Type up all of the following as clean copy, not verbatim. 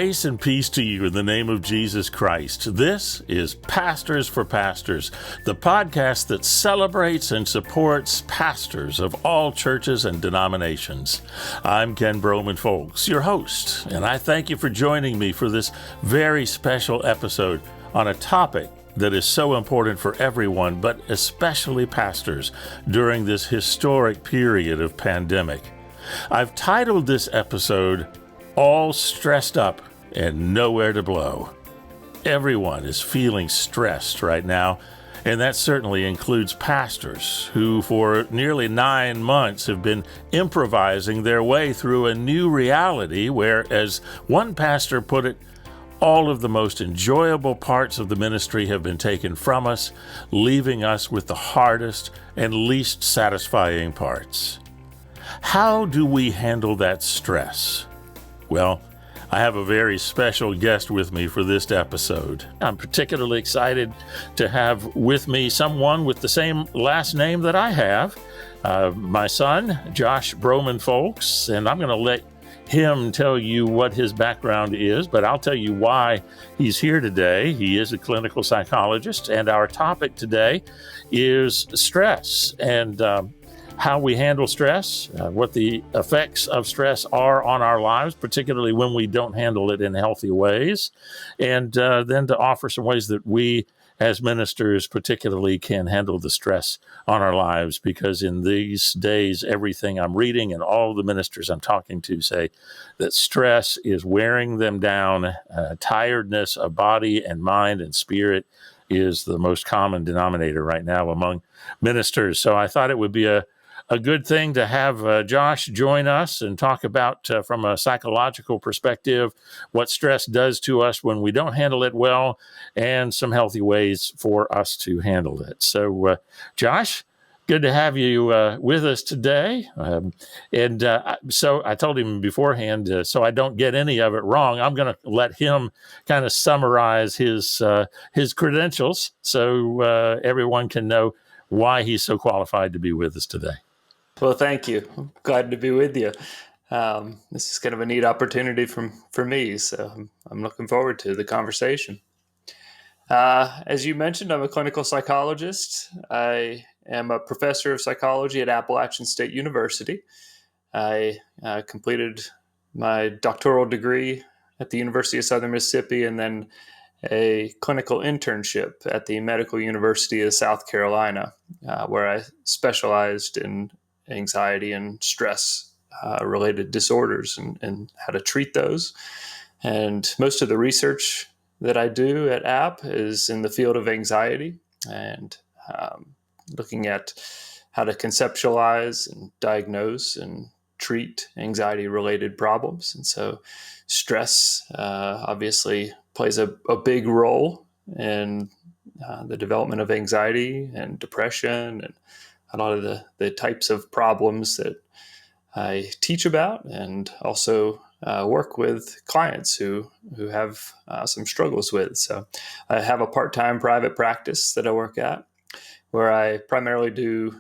Grace and peace to you in the name of Jesus Christ. This is Pastors for Pastors, the podcast that celebrates and supports pastors of all churches and denominations. I'm Ken Broman Folks, your host, and I thank you for joining me for this very special episode on a topic that is so important for everyone, but especially pastors during this historic period of pandemic. I've titled this episode, All Stressed Up and Nowhere to Blow. Everyone is feeling stressed right now, and that certainly includes pastors who for nearly 9 months have been improvising their way through a new reality where, as one pastor put it, all of the most enjoyable parts of the ministry have been taken from us, leaving us with the hardest and least satisfying parts. How do we handle that stress? Well, I have a very special guest with me for this episode. I'm particularly excited to have with me someone with the same last name that I have, my son, Josh Broman Folks, and I'm going to let him tell you what his background is, but I'll tell you why he's here today. He is a clinical psychologist, and our topic today is stress and how we handle stress, what the effects of stress are on our lives, particularly when we don't handle it in healthy ways, and then to offer some ways that we as ministers particularly can handle the stress on our lives, because in these days, everything I'm reading and all the ministers I'm talking to say that stress is wearing them down. Tiredness of body and mind and spirit is the most common denominator right now among ministers. So I thought it would be a good thing to have Josh join us and talk about, from a psychological perspective, what stress does to us when we don't handle it well, and some healthy ways for us to handle it. So, Josh, good to have you with us today. So I told him beforehand, so I don't get any of it wrong, I'm going to let him kind of summarize his credentials so everyone can know why he's so qualified to be with us today. Well, thank you. I'm glad to be with you. This is kind of a neat opportunity for me, so I'm looking forward to the conversation. As you mentioned, I'm a clinical psychologist. I am a professor of psychology at Appalachian State University. I completed my doctoral degree at the University of Southern Mississippi and then a clinical internship at the Medical University of South Carolina, where I specialized in anxiety and stress related disorders and how to treat those. And most of the research that I do at App is in the field of anxiety and looking at how to conceptualize and diagnose and treat anxiety related problems. And so stress obviously plays a big role in the development of anxiety and depression and a lot of the types of problems that I teach about, and also work with clients who have some struggles with. So I have a part-time private practice that I work at, where I primarily do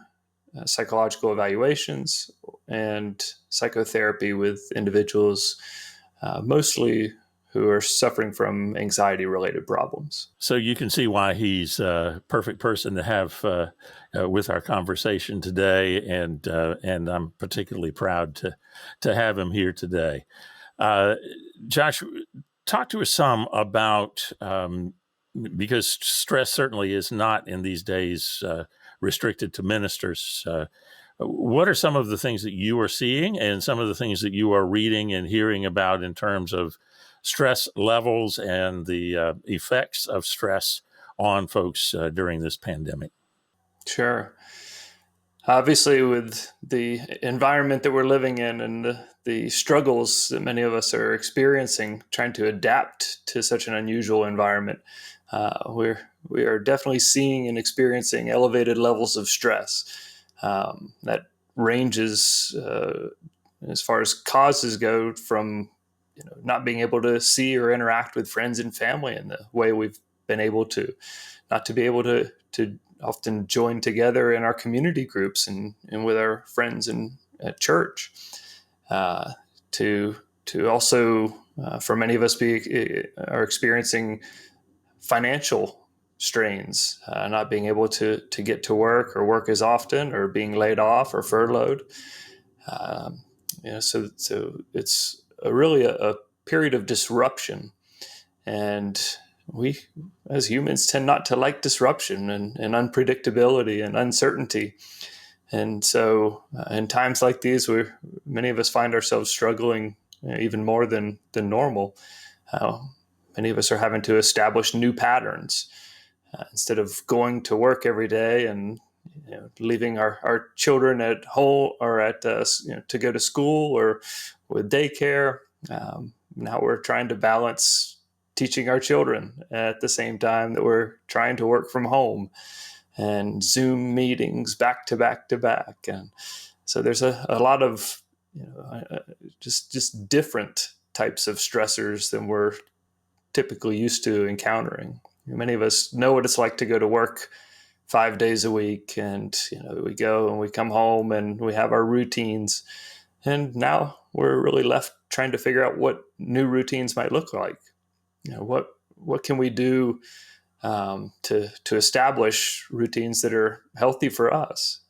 psychological evaluations and psychotherapy with individuals, mostly who are suffering from anxiety-related problems. So you can see why he's a perfect person to have with our conversation today, and I'm particularly proud to have him here today. Josh, talk to us some about, because stress certainly is not in these days restricted to ministers. What are some of the things that you are seeing and some of the things that you are reading and hearing about in terms of stress levels and the effects of stress on folks during this pandemic? Sure. Obviously, with the environment that we're living in and the struggles that many of us are experiencing, trying to adapt to such an unusual environment, we are definitely seeing and experiencing elevated levels of stress that ranges as far as causes go from not being able to see or interact with friends and family in the way we've been able to, not to be able to often join together in our community groups and with our friends at church, to also, for many of us, are experiencing financial strains, not being able to get to work or work as often, or being laid off or furloughed. So it's really a period of disruption, and we as humans tend not to like disruption and unpredictability and uncertainty. And so in times like these, many of us find ourselves struggling even more than normal. Many of us are having to establish new patterns instead of going to work every day and leaving our children at home or at to go to school or with daycare. Now we're trying to balance teaching our children at the same time that we're trying to work from home, and Zoom meetings back to back to back. And so there's a lot of just different types of stressors than we're typically used to encountering. Many of us know what it's like to go to work 5 days a week, and we go and we come home and we have our routines, and now we're really left trying to figure out what new routines might look like. What can we do to establish routines that are healthy for us?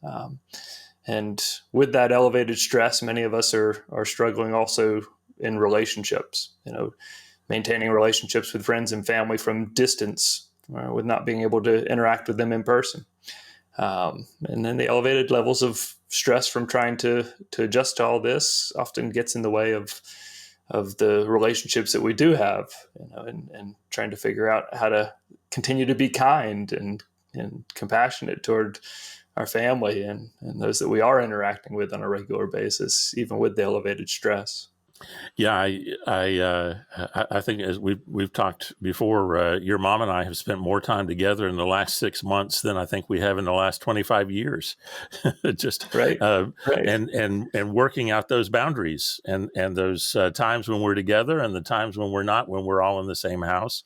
And with that elevated stress, many of us are struggling also in relationships. Maintaining relationships with friends and family from distance, with not being able to interact with them in person. And then the elevated levels of stress from trying to adjust to all this often gets in the way of the relationships that we do have, and trying to figure out how to continue to be kind and compassionate toward our family and those that we are interacting with on a regular basis, even with the elevated stress. Yeah, I think, as we've talked before, your mom and I have spent more time together in the last 6 months than I think we have in the last 25 years. Just right. And working out those boundaries and those times when we're together and the times when we're not, when we're all in the same house.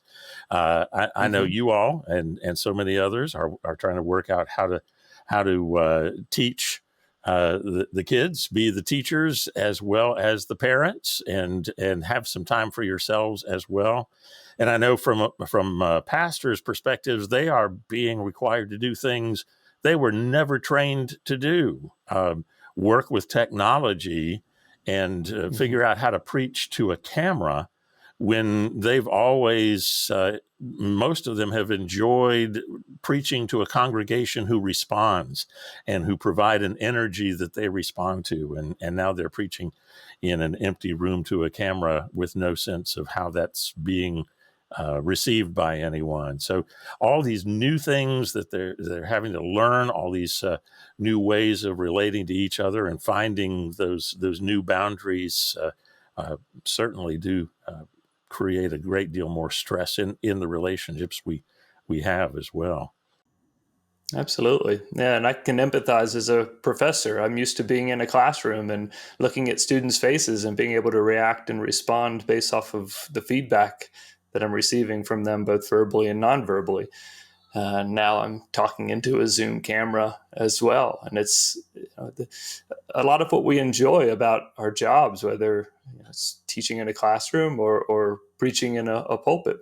I know you all and so many others are trying to work out how to teach the kids, be the teachers as well as the parents, and have some time for yourselves as well. And I know from pastors' perspectives, they are being required to do things they were never trained to do. Work with technology and figure out how to preach to a camera when they've always, most of them have enjoyed preaching to a congregation who responds and who provide an energy that they respond to. And now they're preaching in an empty room to a camera with no sense of how that's being received by anyone. So all these new things that they're having to learn, all these new ways of relating to each other and finding those new boundaries certainly do create a great deal more stress in the relationships we have as well. Absolutely. Yeah, and I can empathize as a professor. I'm used to being in a classroom and looking at students' faces and being able to react and respond based off of the feedback that I'm receiving from them, both verbally and non-verbally. Now I'm talking into a Zoom camera as well. And it's a lot of what we enjoy about our jobs, whether it's teaching in a classroom or preaching in a pulpit,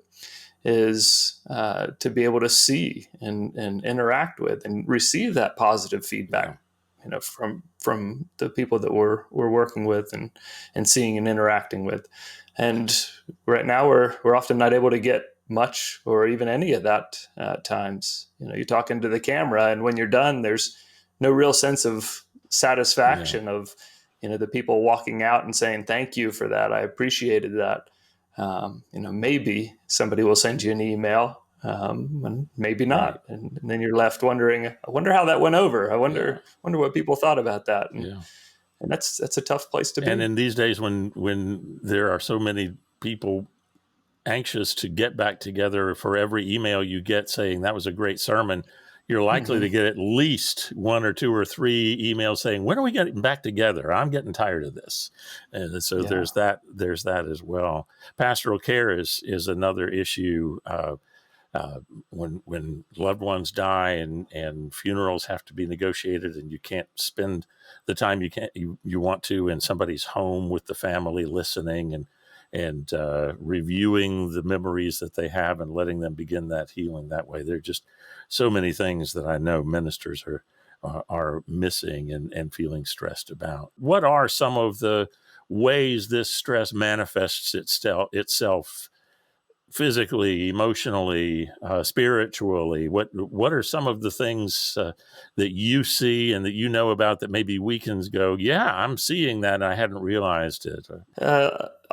is to be able to see and interact with and receive that positive feedback, from the people that we're working with and seeing and interacting with. And right now we're often not able to get much or even any of that at times. You talk into the camera, and when you're done, there's no real sense of satisfaction of the people walking out and saying, "Thank you for that. I appreciated that." Maybe somebody will send you an email, and maybe not, and then you're left wondering, "I wonder how that went over. I wonder what people thought about that." And that's a tough place to be. And in these days, when there are so many people anxious to get back together, for every email you get saying that was a great sermon, you're likely to get at least 1 or 2 or 3 emails saying, "When are we getting back together? I'm getting tired of this." And so there's that as well. Pastoral care is another issue. when loved ones die and funerals have to be negotiated, and you can't spend the time you want to in somebody's home with the family, listening and reviewing the memories that they have and letting them begin that healing that way. There are just so many things that I know ministers are missing and feeling stressed about. What are some of the ways this stress manifests itself physically, emotionally, spiritually? What are some of the things that you see and that you know about that maybe we can go, yeah, I'm seeing that and I hadn't realized it?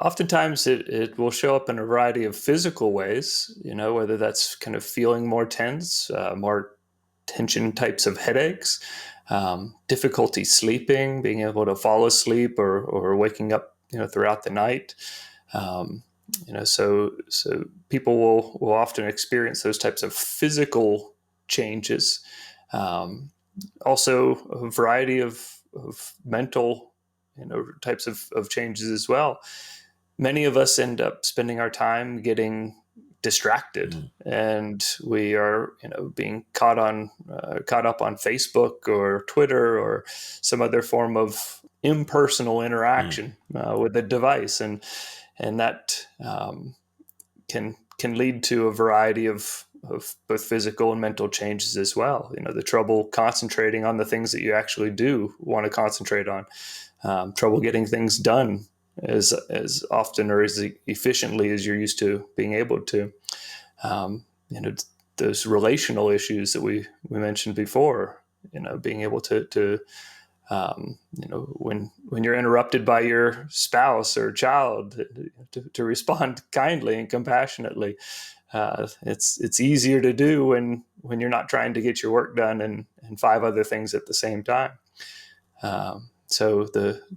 Oftentimes it will show up in a variety of physical ways, whether that's kind of feeling more tense, more tension types of headaches, difficulty sleeping, being able to fall asleep or waking up, throughout the night. So people will often experience those types of physical changes. Also a variety of mental, types of changes as well. Many of us end up spending our time getting distracted, and we are, being caught up on Facebook or Twitter or some other form of impersonal interaction with the device, and that can lead to a variety of both physical and mental changes as well. The trouble concentrating on the things that you actually do want to concentrate on, trouble getting things done as often or as efficiently as you're used to being able to. Those relational issues that we mentioned before, being able to when you're interrupted by your spouse or child, to respond kindly and compassionately. It's easier to do when you're not trying to get your work done and five other things at the same time. So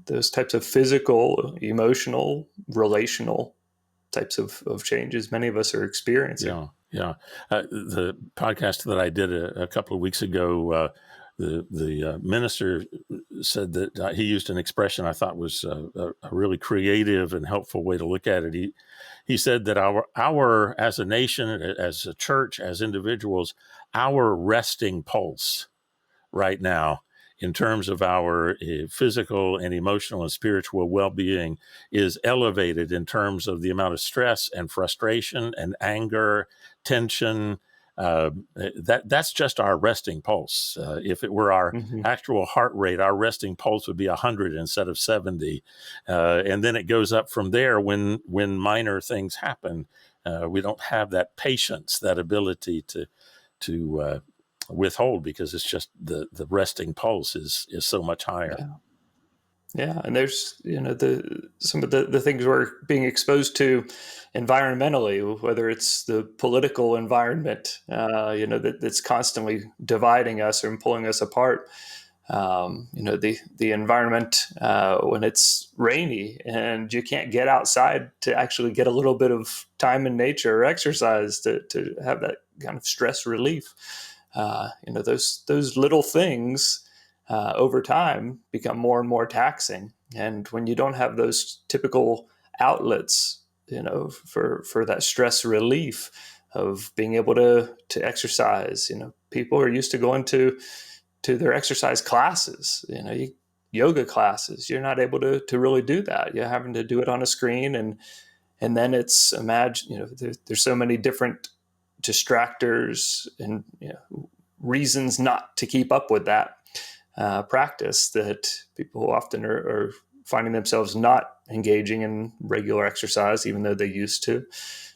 those types of physical, emotional, relational types of changes many of us are experiencing. Yeah. The podcast that I did a couple of weeks ago, the minister said that he used an expression I thought was a really creative and helpful way to look at it. He said that our as a nation, as a church, as individuals, our resting pulse right now in terms of our physical and emotional and spiritual well-being is elevated in terms of the amount of stress and frustration and anger, tension. That's just our resting pulse. If it were our actual heart rate, our resting pulse would be 100 instead of 70. And then it goes up from there when minor things happen. We don't have that patience, that ability to withhold, because it's just the resting pulse is so much higher. Yeah, and there's some of the things we're being exposed to environmentally, whether it's the political environment, that's constantly dividing us and pulling us apart. The environment when it's rainy and you can't get outside to actually get a little bit of time in nature or exercise to have that kind of stress relief. Those little things over time become more and more taxing. And when you don't have those typical outlets, for that stress relief of being able to exercise, people are used to going to their exercise classes, yoga classes. You're not able to really do that. You're having to do it on a screen, and then it's there's so many different distractors and reasons not to keep up with that practice, that people often are finding themselves not engaging in regular exercise, even though they used to.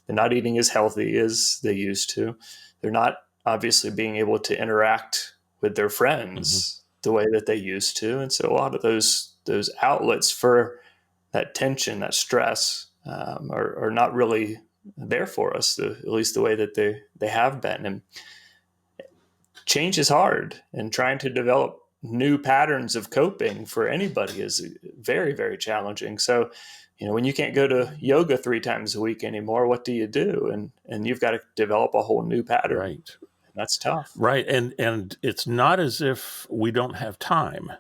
They're not eating as healthy as they used to. They're not obviously being able to interact with their friends the way that they used to. And so a lot of those outlets for that tension, that stress, are not really there for us, at least the way that they have been. And change is hard, and trying to develop new patterns of coping for anybody is very, very challenging. So, when you can't go to yoga 3 times a week anymore, what do you do? And you've got to develop a whole new pattern. Right. And that's tough. Right. And it's not as if we don't have time.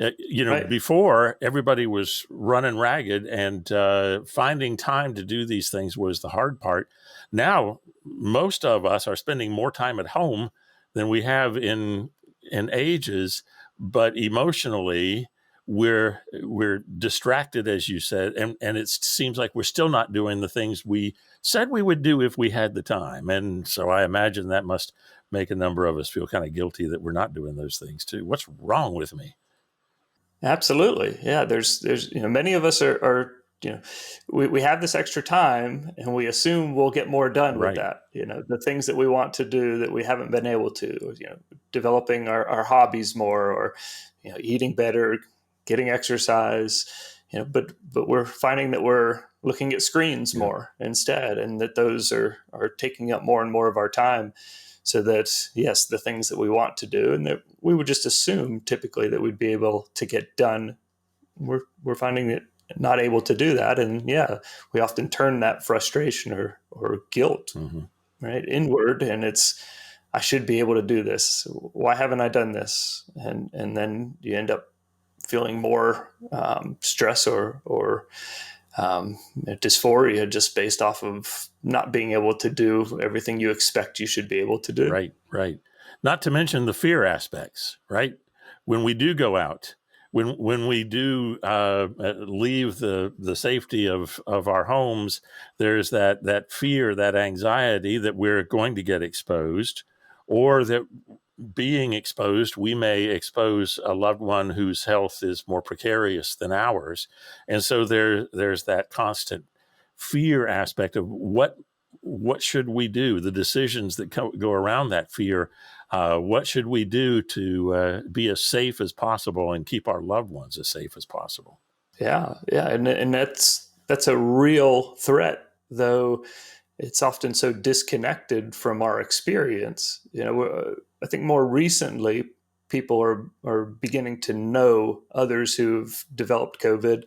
Right. Before everybody was running ragged, and finding time to do these things was the hard part. Now, most of us are spending more time at home than we have in ages, but emotionally, we're distracted, as you said, and it seems like we're still not doing the things we said we would do if we had the time. And so I imagine that must make a number of us feel kind of guilty that we're not doing those things too. What's wrong with me? Absolutely. Yeah. There's, many of us are, we have this extra time and we assume we'll get more done with Right. that. The things that we want to do that we haven't been able to, developing our hobbies more, or, eating better, getting exercise, but we're finding that we're looking at screens Yeah. more instead, and that those are taking up more and more of our time. So that, yes, the things that we want to do and that we would just assume typically that we'd be able to get done, we're finding it not able to do that. And yeah, we often turn that frustration or guilt, Mm-hmm. right, inward, and it's, I should be able to do this. Why haven't I done this? And then you end up feeling more stress or dysphoria just based off of not being able to do everything you expect you should be able to do. Right, right. Not to mention the fear aspects, right? When we do go out, when we do leave the safety of our homes, there's that fear, that anxiety that we're going to get exposed, or that being exposed, we may expose a loved one whose health is more precarious than ours. And so there's that constant fear aspect of what should we do, the decisions that go around that fear. What should we do to be as safe as possible and keep our loved ones as safe as possible? Yeah, yeah, and that's a real threat, though it's often so disconnected from our experience. I think more recently people are beginning to know others who've developed COVID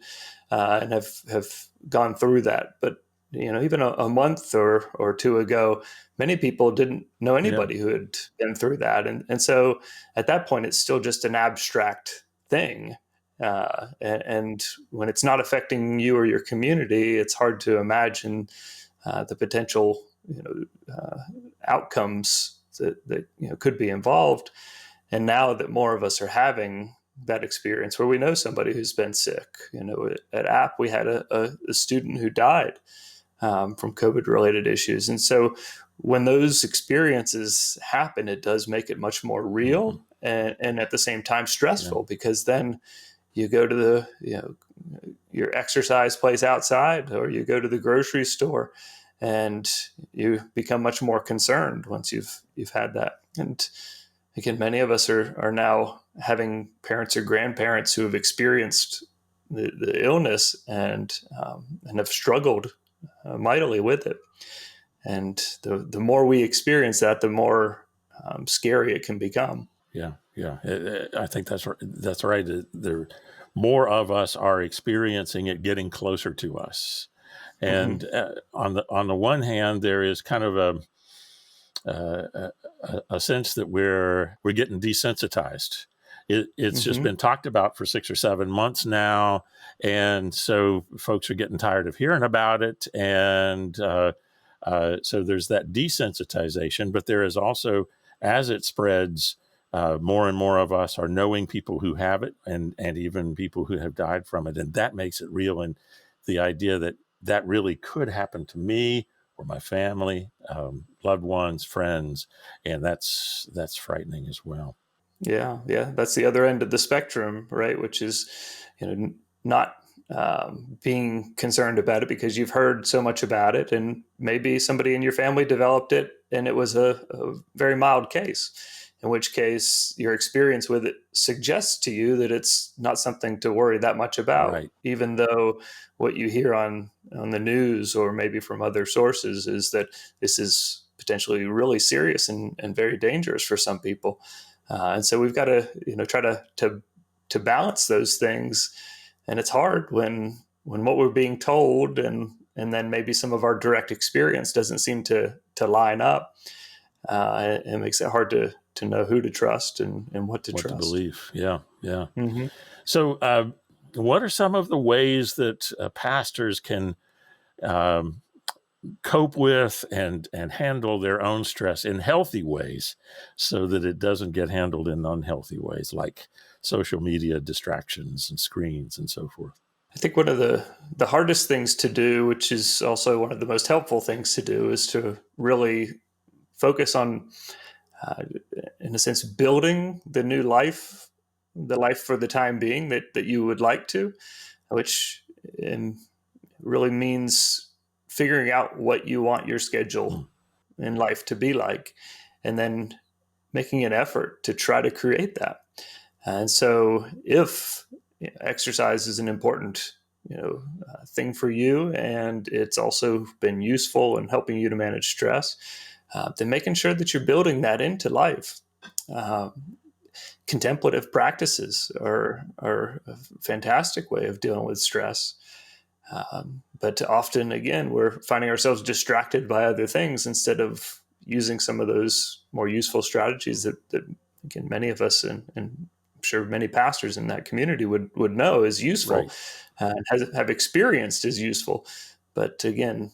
and have gone through that. But even a month or two ago, many people didn't know Yeah, anybody who had been through that, and so at that point, it's still just an abstract thing. And when it's not affecting you or your community, it's hard to imagine the potential outcomes that could be involved. And now that more of us are having that experience where we know somebody who's been sick, at App we had a student who died from COVID related issues, and so when those experiences happen, it does make it much more mm-hmm. real and at the same time Yeah, stressful, because then you go to the your exercise place outside, or you go to the grocery store, and you become much more concerned once you've had that. And again, many of us are now having parents or grandparents who have experienced the illness and have struggled mightily with it. And the more we experience that, the more scary it can become. yeah, yeah. I think that's right. There, more of us are experiencing it getting closer to us. Mm-hmm. And on the one hand, there is kind of a sense that we're getting desensitized. It's just Mm-hmm. been talked about for 6 or 7 months now, and so folks are getting tired of hearing about it, and so there's that desensitization. But there is also, as it spreads, more and more of us are knowing people who have it, and even people who have died from it, and that makes it real. And the idea that really could happen to me or my family, loved ones, friends, and that's frightening as well. Yeah, yeah, that's the other end of the spectrum, right? Which is, not being concerned about it because you've heard so much about it, and maybe somebody in your family developed it, and it was a very mild case. In which case, your experience with it suggests to you that it's not something to worry that much about, Right. even though what you hear on the news or maybe from other sources is that this is potentially really serious and very dangerous for some people. And so we've got to, try to balance those things, and it's hard when what we're being told and then maybe some of our direct experience doesn't seem to line up. It makes it hard to know who to trust and what to What to trust. believe. Yeah. Yeah. Hmm. So, what are some of the ways that pastors can cope with and handle their own stress in healthy ways so that it doesn't get handled in unhealthy ways, like social media distractions and screens and so forth? I think one of the hardest things to do, which is also one of the most helpful things to do, is to really focus on, uh, in a sense, building the life for the time being that you would like to, which really means figuring out what you want your schedule in life to be like, and then making an effort to try to create that. And so, if exercise is an important thing for you, and it's also been useful in helping you to manage stress, then making sure that you're building that into life. Uh, Contemplative practices are a fantastic way of dealing with stress. But often, again, we're finding ourselves distracted by other things instead of using some of those more useful strategies that again, many of us and I'm sure many pastors in that community would know is useful, Right. and have experienced is useful. But again,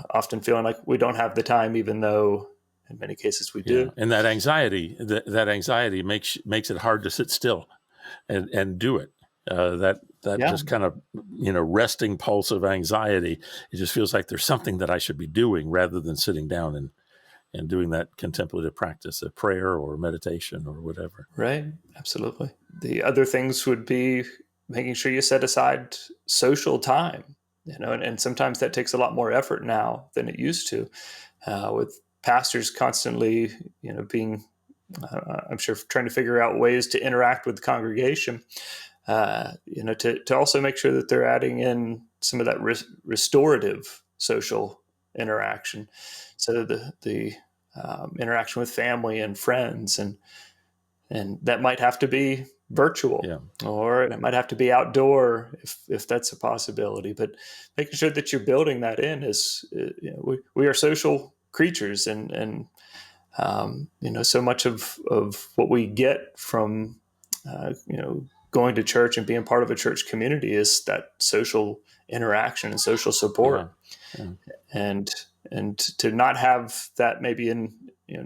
often feeling like we don't have the time, even though in many cases we Yeah. do. And that anxiety makes it hard to sit still and do it. That Yeah, just kind of resting pulse of anxiety. It just feels like there's something that I should be doing rather than sitting down and doing that contemplative practice, a prayer or meditation or whatever. right. Absolutely. The other things would be making sure you set aside social time, and sometimes that takes a lot more effort now than it used to, with pastors constantly, being, I'm sure, trying to figure out ways to interact with the congregation, to also make sure that they're adding in some of that restorative social interaction. So the interaction with family and friends, and that might have to be virtual, Yeah. or it might have to be outdoor if that's a possibility. But making sure that you're building that in is, we are social creatures, and so much of what we get from going to church and being part of a church community is that social interaction and social Yeah. support. Yeah. And to not have that, maybe in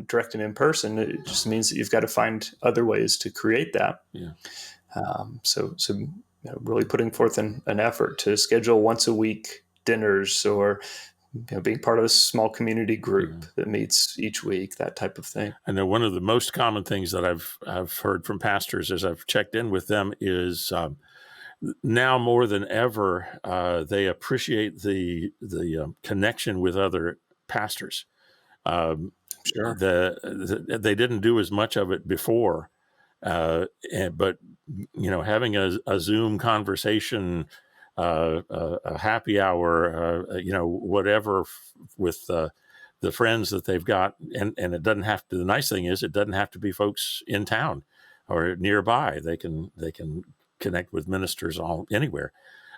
direct and in person, it just means that you've got to find other ways to create that. Yeah. So really putting forth an effort to schedule once a week dinners, or being part of a small community group that meets each week, that type of thing. I know one of the most common things that I've heard from pastors as I've checked in with them is now more than ever they appreciate the connection with other pastors. Sure. They didn't do as much of it before, but having a Zoom conversation, a happy hour, whatever with the friends that they've got, and it doesn't have to. The nice thing is, it doesn't have to be folks in town or nearby. They can connect with ministers all anywhere,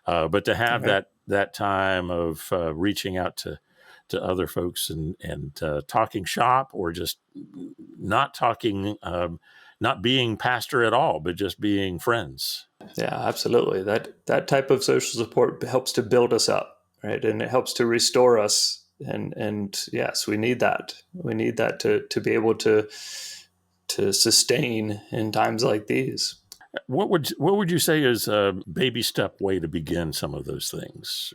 but to have Right. that time of reaching out to other folks and talking shop, or just not talking, not being pastor at all, but just being friends. Yeah, absolutely. That type of social support helps to build us up, right? And it helps to restore us. And yes, we need that. We need that to be able to sustain in times like these. What would you say is a baby step way to begin some of those things?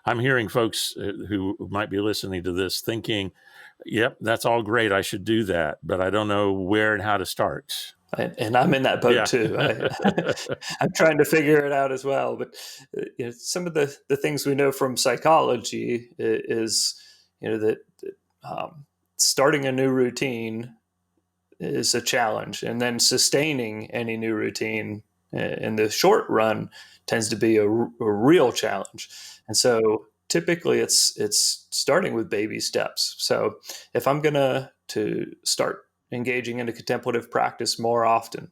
I'm hearing folks who might be listening to this thinking, "Yep, that's all great. I should do that, but I don't know where and how to start." And I'm in that boat Yeah. too. I'm trying to figure it out as well. But some of the things we know from psychology is, that starting a new routine is a challenge, and then sustaining any new routine in the short run tends to be a real challenge. And so typically it's starting with baby steps. So if I'm gonna to start engaging in a contemplative practice more often,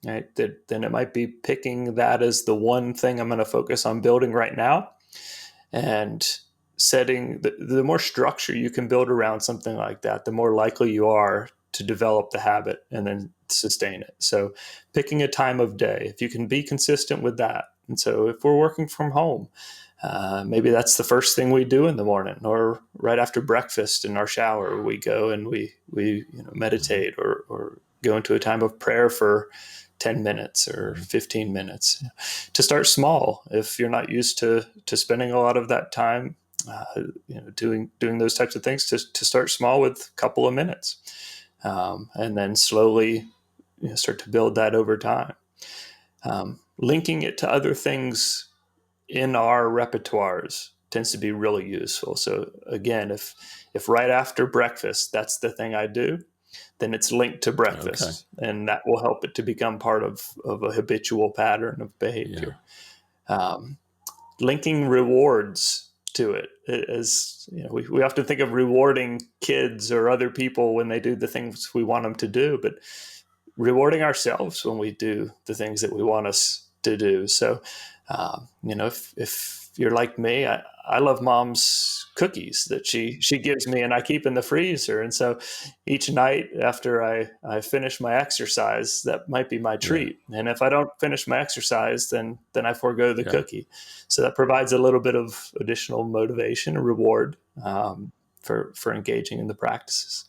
right, then it might be picking that as the one thing I'm going to focus on building right now, and setting the more structure you can build around something like that, the more likely you are to develop the habit and then sustain it. So picking a time of day, if you can be consistent with that. And so if we're working from home, maybe that's the first thing we do in the morning, or right after breakfast in our shower, we go and we meditate or go into a time of prayer for 10 minutes or 15 minutes. To start small, if you're not used to spending a lot of that time doing those types of things, to start small with a couple of minutes, and then slowly start to build that over time. Linking it to other things in our repertoires tends to be really useful. So again, if right after breakfast, that's the thing I do, then it's linked to breakfast, and that will help it to become part of a habitual pattern of behavior. Linking rewards to it, as we often think of rewarding kids or other people when they do the things we want them to do, but rewarding ourselves when we do the things that we want us to do. So, if you're like me, I love Mom's cookies that she gives me and I keep in the freezer. And so each night after I finish my exercise, that might be my treat. Yeah. And if I don't finish my exercise, then I forego the cookie. So that provides a little bit of additional motivation and reward for engaging in the practices.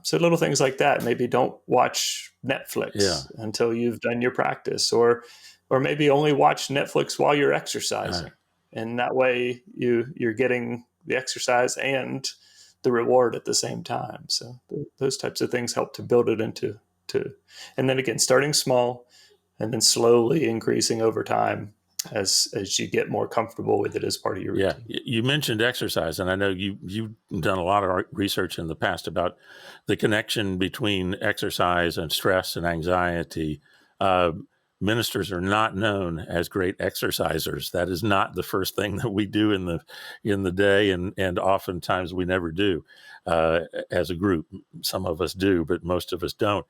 So little things like that. Maybe don't watch Netflix until you've done your practice, or maybe only watch Netflix while you're exercising. And that way you're getting the exercise and the reward at the same time. So those types of things help to build it into, and then again, starting small and then slowly increasing over time as you get more comfortable with it as part of your routine. Yeah, you mentioned exercise, and I know you've done a lot of research in the past about the connection between exercise and stress and anxiety. Ministers are not known as great exercisers. That is not the first thing that we do in the day, and oftentimes we never do as a group. Some of us do, but most of us don't.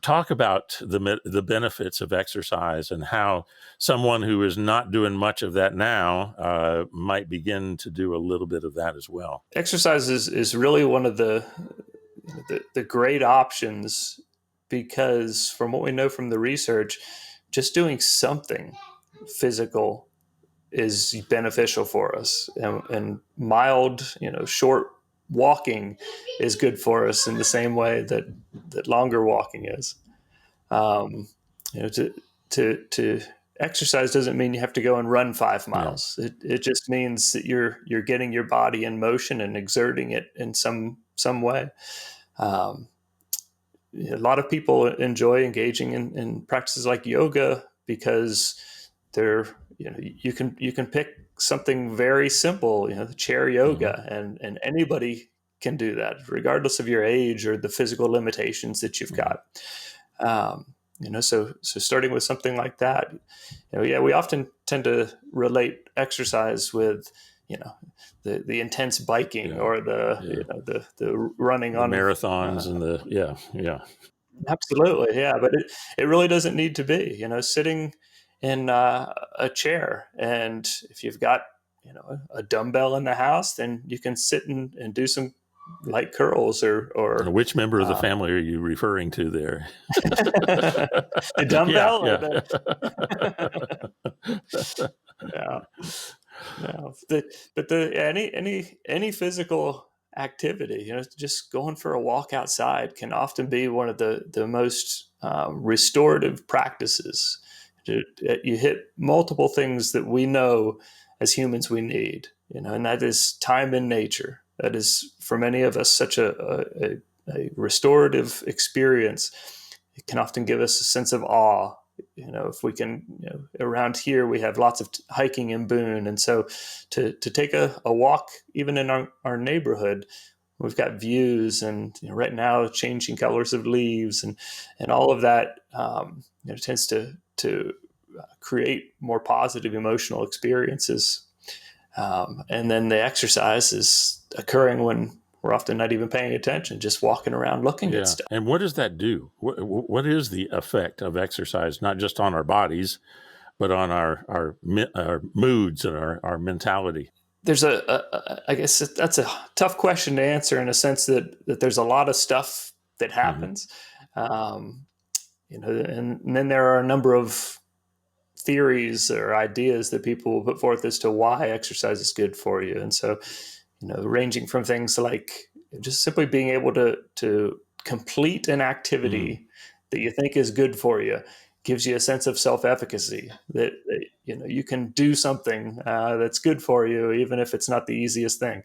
Talk about the benefits of exercise and how someone who is not doing much of that now might begin to do a little bit of that as well. Exercise is really one of the great options, because from what we know from the research, just doing something physical is beneficial for us, and mild, short walking is good for us in the same way that longer walking is. To exercise doesn't mean you have to go and run 5 miles. Yeah. It just means that you're getting your body in motion and exerting it in some way. A lot of people enjoy engaging in practices like yoga because they're, you can pick something very simple, chair yoga, and anybody can do that regardless of your age or the physical limitations that you've got. So starting with something like that, we often tend to relate exercise with, the intense biking or the running on marathons and absolutely. Yeah. But it really doesn't need to be, sitting in a chair. And if you've got, a dumbbell in the house, then you can sit and do some light curls or which member of the family are you referring to there? The dumbbell? Any physical activity, just going for a walk outside can often be one of the most restorative practices. You hit multiple things that we know as humans we need, and that is time in nature. That is, for many of us, such a restorative experience. It can often give us a sense of awe. If we can, around here we have lots of hiking in Boone, and so to take a walk even in our neighborhood, we've got views, and right now changing colors of leaves and all of that tends to create more positive emotional experiences. And then the exercise is occurring when we're often not even paying attention, just walking around looking at stuff. And what does that do? What is the effect of exercise, not just on our bodies, but on our moods and our mentality? There's I guess that's a tough question to answer, in a sense that there's a lot of stuff that happens. And then there are a number of theories or ideas that people will put forth as to why exercise is good for you. And so, ranging from things like just simply being able to complete an activity that you think is good for you gives you a sense of self-efficacy that you can do something that's good for you, even if it's not the easiest thing.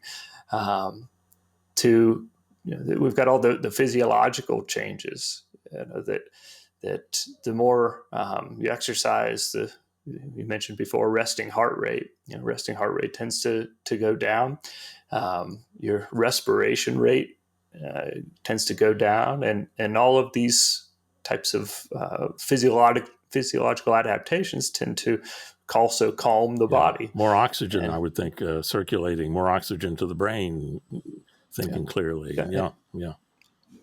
We've got all the physiological changes that the more you exercise, you mentioned before, resting heart rate. Resting heart rate tends to go down. Your respiration rate tends to go down, and all of these types of physiological adaptations tend to also calm the body. More oxygen, I would think, circulating, more oxygen to the brain, thinking clearly. Yeah.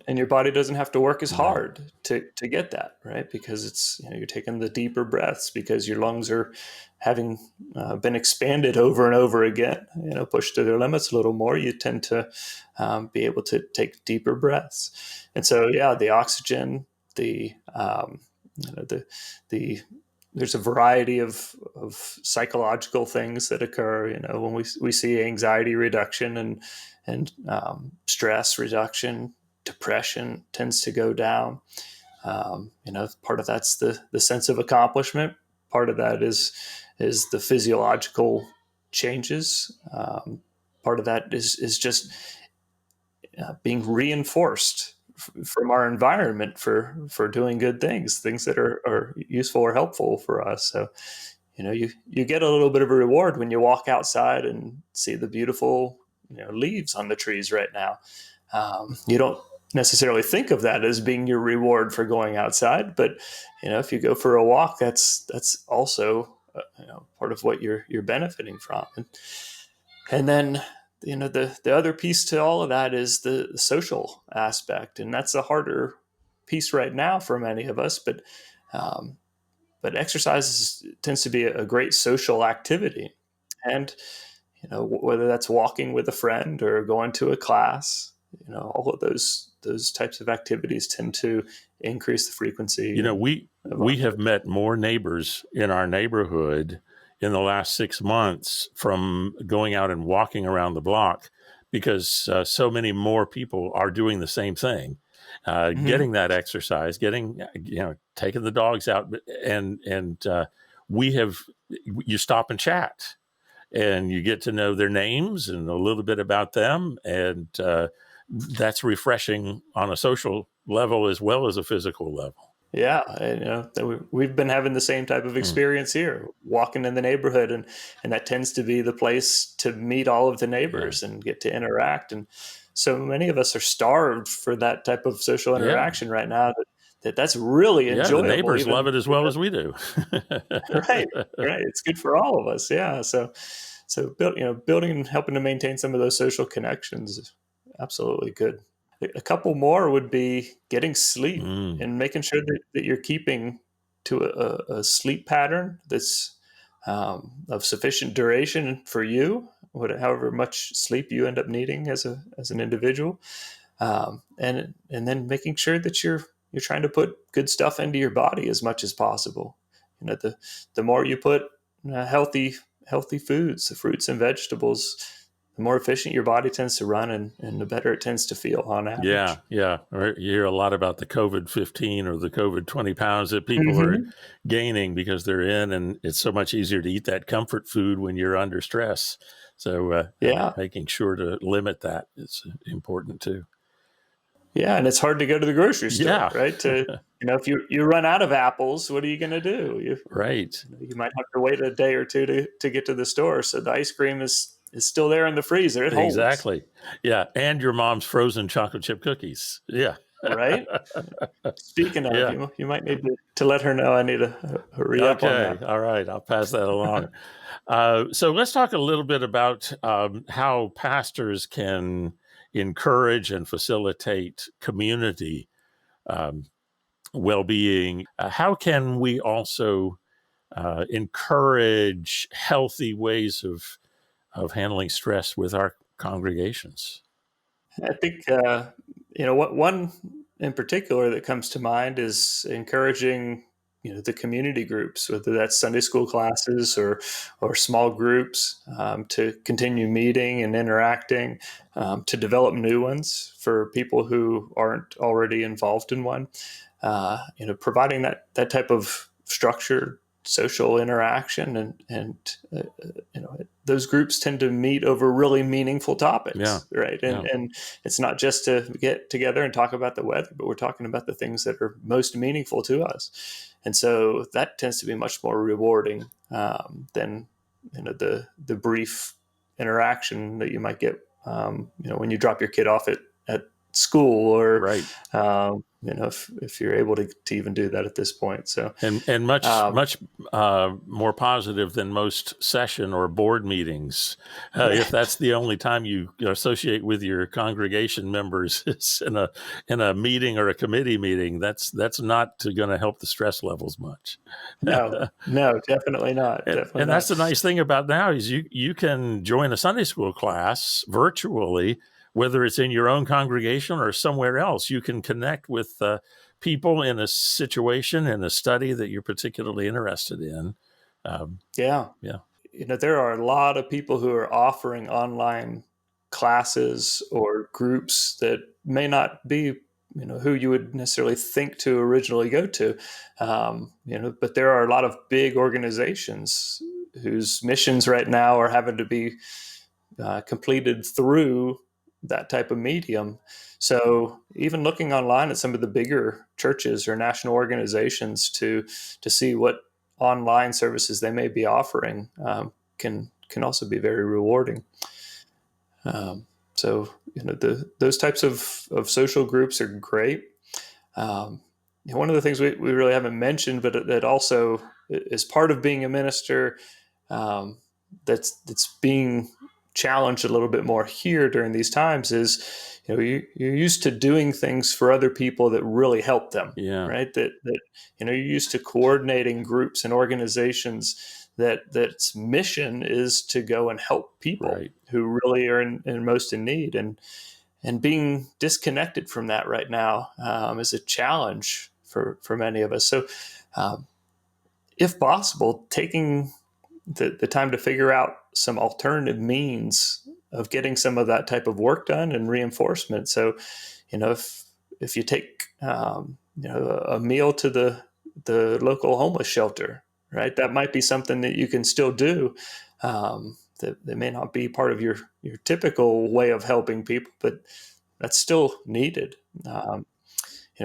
And your body doesn't have to work as hard to get that, right? Because it's you're taking the deeper breaths because your lungs are having been expanded over and over again. Pushed to their limits a little more. You tend to be able to take deeper breaths, and so the oxygen, the there's a variety of psychological things that occur. When we see anxiety reduction and stress reduction. Depression tends to go down. Part of that's the sense of accomplishment. Part of that is the physiological changes. Part of that is just being reinforced from our environment for doing good things that are useful or helpful for us. So, you get a little bit of a reward when you walk outside and see the beautiful leaves on the trees right now. You don't necessarily think of that as being your reward for going outside, but if you go for a walk, that's also part of what you're benefiting from. And then the other piece to all of that is the social aspect, and that's a harder piece right now for many of us. But exercise tends to be a great social activity, and whether that's walking with a friend or going to a class. All of those types of activities tend to increase the frequency. We have met more neighbors in our neighborhood in the last 6 months from going out and walking around the block because so many more people are doing the same thing, getting that exercise, taking the dogs out, and you stop and chat. And you get to know their names and a little bit about them. And that's refreshing on a social level as well as a physical level. Yeah, we've been having the same type of experience here, walking in the neighborhood, and that tends to be the place to meet all of the neighbors and get to interact. And so many of us are starved for that type of social interaction right now. That's really enjoyable. The neighbors love it as well as we do. Right. It's good for all of us. Yeah. So building and helping to maintain some of those social connections is absolutely good. A couple more would be getting sleep and making sure that you're keeping to a sleep pattern that's of sufficient duration for you, however much sleep you end up needing as an individual, and then making sure that you're trying to put good stuff into your body as much as possible. The more you put healthy foods, the fruits and vegetables, the more efficient your body tends to run, and the better it tends to feel on average. Yeah. You hear a lot about the COVID-15 or the COVID 20 pounds that people are gaining because they're in, and it's so much easier to eat that comfort food when you're under stress. So making sure to limit that is important too. Yeah, and it's hard to go to the grocery store, right? If you run out of apples, what are you going to do? You might have to wait a day or two to get to the store. So the ice cream is still there in the freezer. It holds. Exactly. Yeah, and your mom's frozen chocolate chip cookies. Yeah. Right? Speaking of, you might need to let her know I need to hurry up on that. All right. I'll pass that along. So let's talk a little bit about how pastors can encourage and facilitate community well-being. How can we also encourage healthy ways of handling stress with our congregations? I think one in particular that comes to mind is encouraging, the community groups, whether that's Sunday school classes or small groups, to continue meeting and interacting, to develop new ones for people who aren't already involved in one. Providing that type of structured social interaction, and those groups tend to meet over really meaningful topics, right? And it's not just to get together and talk about the weather, but we're talking about the things that are most meaningful to us. And so that tends to be much more rewarding than the brief interaction that you might get when you drop your kid off at school, or Right. if you're able to even do that at this point. So and much more positive than most session or board meetings. If that's the only time you associate with your congregation members, it's in a meeting or a committee meeting, that's not going to help the stress levels much. No, definitely not. And that's the nice thing about now is you can join a Sunday school class virtually, whether it's in your own congregation or somewhere else. You can connect with people in a situation, in a study that you're particularly interested in. Yeah. There are a lot of people who are offering online classes or groups that may not be, who you would necessarily think to originally go to. But there are a lot of big organizations whose missions right now are having to be completed through that type of medium. So even looking online at some of the bigger churches or national organizations to see what online services they may be offering can also be very rewarding. So those types of social groups are great. One of the things we really haven't mentioned, but that also is part of being a minister, that's being challenged a little bit more here during these times, is you're used to doing things for other people that really help them, right? That you're used to coordinating groups and organizations that's mission is to go and help people who really are in most in need, and being disconnected from that right now is a challenge for many of us. So if possible, taking the time to figure out some alternative means of getting some of that type of work done and reinforcement. So, if you take a meal to the local homeless shelter, right, that might be something that you can still do. That may not be part of your typical way of helping people, but that's still needed.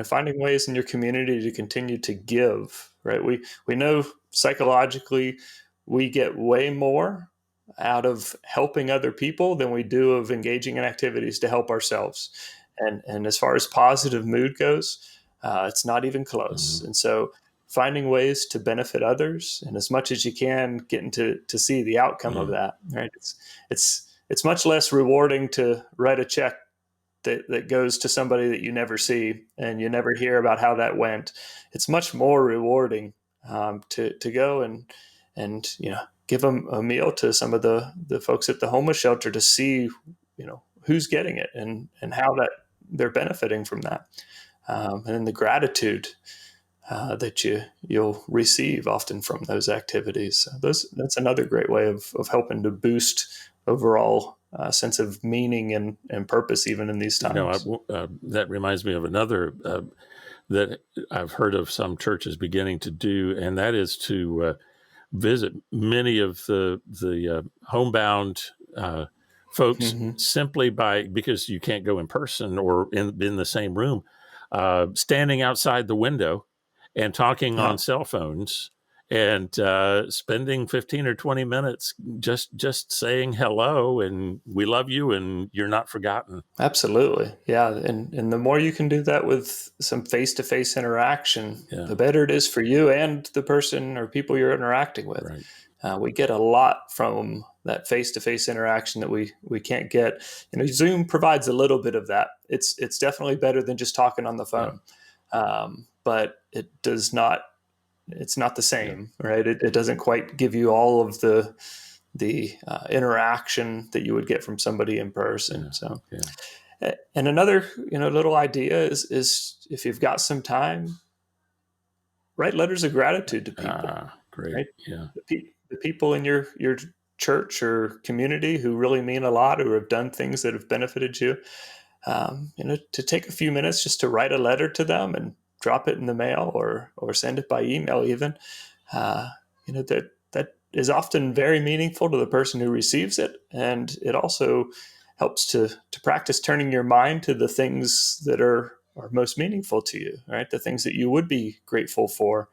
Finding ways in your community to continue to give, right? We know psychologically we get way more out of helping other people than we do of engaging in activities to help ourselves. And as far as positive mood goes, it's not even close. Mm-hmm. And so finding ways to benefit others, and as much as you can, getting to see the outcome of that, right? It's much less rewarding to write a check that goes to somebody that you never see and you never hear about how that went. It's much more rewarding to go and give them a meal to some of the folks at the homeless shelter to see who's getting it and how that they're benefiting from that, and then the gratitude that you'll receive often from those activities. That's another great way of helping to boost overall sense of meaning and purpose, even in these times. That reminds me of another that I've heard of some churches beginning to do, and that is to visit many of the homebound folks simply because you can't go in person or in the same room, standing outside the window and talking on cell phones, and spending 15 or 20 minutes just saying hello and we love you and you're not forgotten. Absolutely. Yeah. And the more you can do that with some face-to-face interaction, the better it is for you and the person or people you're interacting with. Right. We get a lot from that face-to-face interaction that we can't get. Zoom provides a little bit of that. It's definitely better than just talking on the phone. But it does not, it's not the same, right? It doesn't quite give you all of the interaction that you would get from somebody in person. And another, little idea is if you've got some time, write letters of gratitude to people, Great. right? Yeah. The people in your church or community who really mean a lot, who have done things that have benefited you, to take a few minutes just to write a letter to them and drop it in the mail or send it by email even, uh, that is often very meaningful to the person who receives it. And it also helps to practice turning your mind to the things that are most meaningful to you, right? The things that you would be grateful for.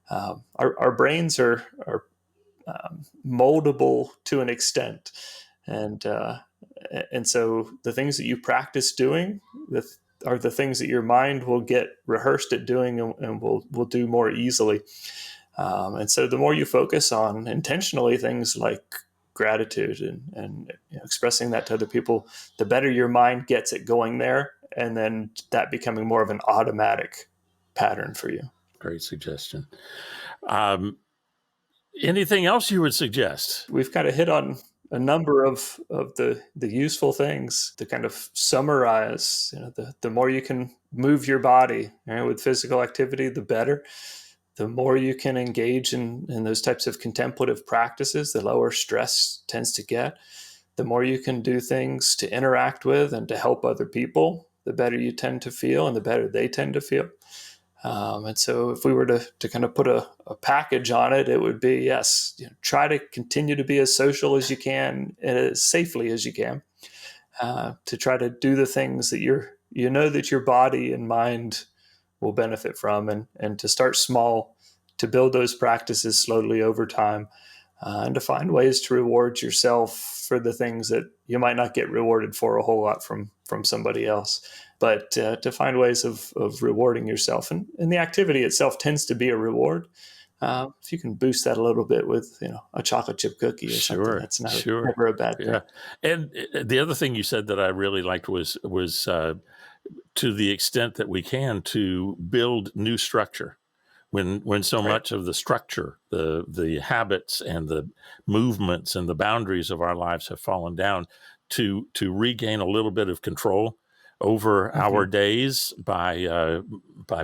Our brains are moldable to an extent, and so the things that you practice doing are the things that your mind will get rehearsed at doing and will do more easily. And so the more you focus on intentionally things like gratitude and expressing that to other people, the better your mind gets at going there, and then that becoming more of an automatic pattern for you. Great suggestion. Anything else you would suggest? We've kind of hit on a number of the useful things to kind of summarize. The more you can move your body, with physical activity, the better. The more you can engage in those types of contemplative practices, the lower stress tends to get. The more you can do things to interact with and to help other people, the better you tend to feel and the better they tend to feel. And so if we were to kind of put a package on it, it would be, yes, try to continue to be as social as you can and as safely as you can, to try to do the things that that your body and mind will benefit from, and to start small, to build those practices slowly over time, and to find ways to reward yourself for the things that you might not get rewarded for a whole lot from somebody else. But to find ways of rewarding yourself. And the activity itself tends to be a reward. If you can boost that a little bit with, a chocolate chip cookie or something, that's never a bad thing. Yeah. And the other thing you said that I really liked was to the extent that we can, to build new structure. When so much of the structure, the habits and the movements and the boundaries of our lives have fallen down, to regain a little bit of control over our days by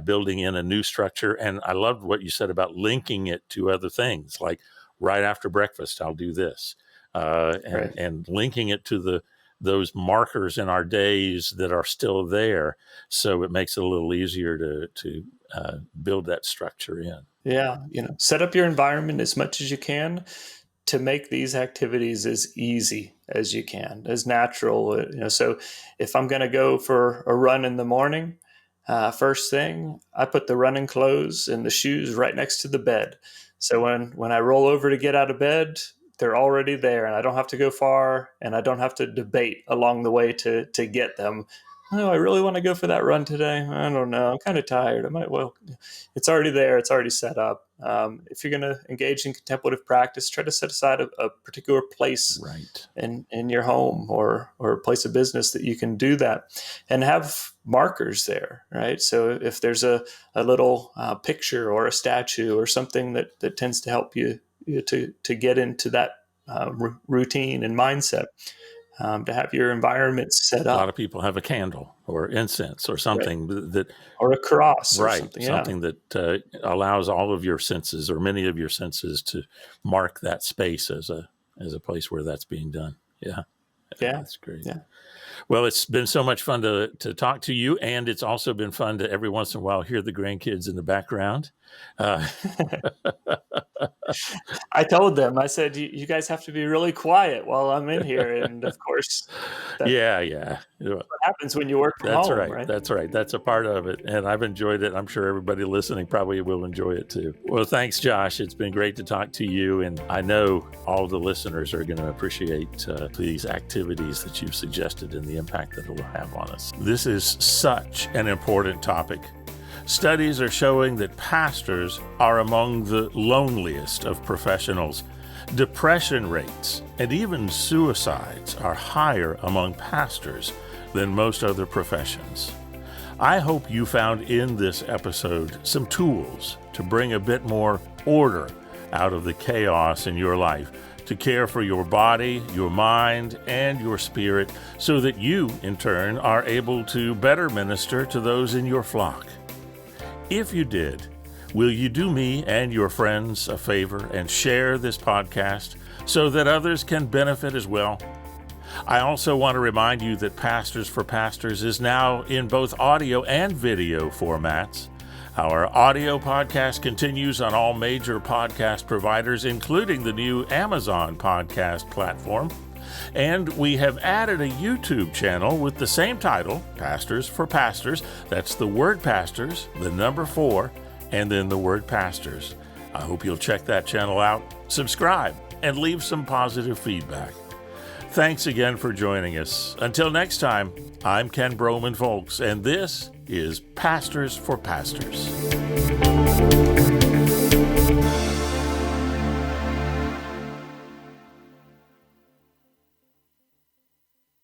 building in a new structure. And I loved what you said about linking it to other things, like right after breakfast, I'll do this, and linking it to those markers in our days that are still there. So it makes it a little easier to build that structure in. Yeah. Set up your environment as much as you can to make these activities as easy as you can, as natural. So if I'm going to go for a run in the morning, first thing, I put the running clothes and the shoes right next to the bed. So when I roll over to get out of bed, they're already there, and I don't have to go far, and I don't have to debate along the way to get them. Oh, I really want to go for that run today. I don't know. I'm kind of tired. It's already there. It's already set up. If you're going to engage in contemplative practice, try to set aside a particular place in your home or a place of business that you can do that, and have markers there, right? So if there's a little picture or a statue or something that tends to help you to get into that routine and mindset, to have your environment set up. A lot of people have a candle or incense or something that, or a cross, or something. Something that allows all of your senses, or many of your senses, to mark that space as a place where that's being done. Yeah, that's great. Yeah. Well, it's been so much fun to talk to you, and it's also been fun to every once in a while hear the grandkids in the background. I told them, I said, you guys have to be really quiet while I'm in here. And of course, that's what happens when you work from home, right? That's right. That's a part of it. And I've enjoyed it. I'm sure everybody listening probably will enjoy it too. Well, thanks, Josh. It's been great to talk to you. And I know all the listeners are going to appreciate these activities that you've suggested and the impact that it will have on us. This is such an important topic. Studies are showing that pastors are among the loneliest of professionals. Depression rates and even suicides are higher among pastors than most other professions. I hope you found in this episode some tools to bring a bit more order out of the chaos in your life, to care for your body, your mind, and your spirit so that you, in turn, are able to better minister to those in your flock. If you did, will you do me and your friends a favor and share this podcast so that others can benefit as well? I also want to remind you that Pastors for Pastors is now in both audio and video formats. Our audio podcast continues on all major podcast providers, including the new Amazon podcast platform. And we have added a YouTube channel with the same title, Pastors for Pastors. That's the word pastors, the number 4, and then the word pastors. I hope you'll check that channel out, subscribe, and leave some positive feedback. Thanks again for joining us. Until next time, I'm Ken Broman Folks, and this is Pastors for Pastors.